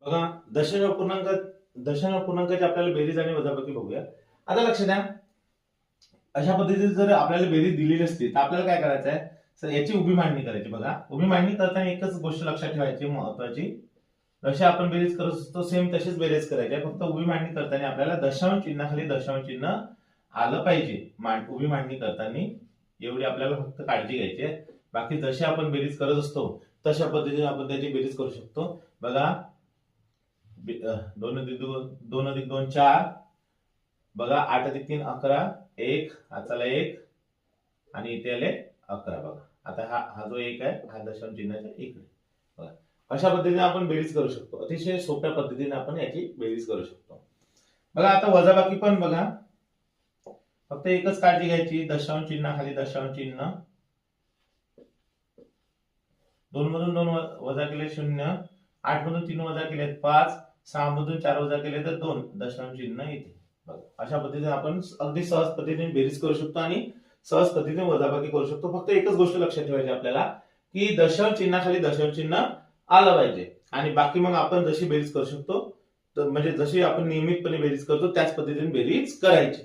बघा, दशांश अपूर्णांकाची आपल्याला बेरीज आणि वजाबाकी बघूया. आता लक्ष द्या, अशा पद्धतीने जर आपल्याला बेरीज दिलेली असती तर आपल्याला काय करायचं आहे, तर याची उभी मांडणी करायची. बघा, उभी मांडणी करताना एकच गोष्ट लक्षात ठेवायची महत्वाची, जशी आपण बेरीज करत असतो सेम तशीच बेरीज करायची आहे. फक्त उभी मांडणी करताना आपल्याला दशांश चिन्हाखाली दशांश चिन्ह आलं पाहिजे. उभी मांडणी करताना एवढी आपल्याला फक्त काळजी घ्यायची आहे. बाकी जशी आपण बेरीज करत असतो तशा पद्धतीने आपण त्याची बेरीज करू शकतो. बघा, 2 अधिक 2 4, बघा 8 अधिक 3 11, 1 हा चला 1 आणि इथे आले 11. बघा, आता हा जो 1 आहे हा दशांश चिन्हाच्या इकडे. बघा, अशा पद्धतीने आपण बेरीज करू शकतो. अतिशय सोप्या पद्धतीने आपण याची बेरीज करू शकतो. बघा, आता वजाबाकी पण बघा, फक्त एकच काळजी घ्यायची, दशांश चिन्हाखाली दशांश चिन्ह. 2 मधून 2 वजा केले 0, 8 मधून 3 वजा केले 5, 6 मधून 4 वजा केले तर 2, दशांश चिन्ह इथे. बघा, अशा पद्धतीने आपण अगदी सहज पद्धतीने बेरीज करू शकतो आणि सहज पद्धतीने वजाबाकी करू शकतो. फक्त एकच गोष्ट लक्षात ठेवायची आपल्याला, की दशांश चिन्हाखाली दशांश चिन्ह आलं पाहिजे आणि बाकी मग आपण जशी बेरीज करू शकतो, म्हणजे जशी आपण नियमितपणे बेरीज करतो त्याच पद्धतीने बेरीज करायची.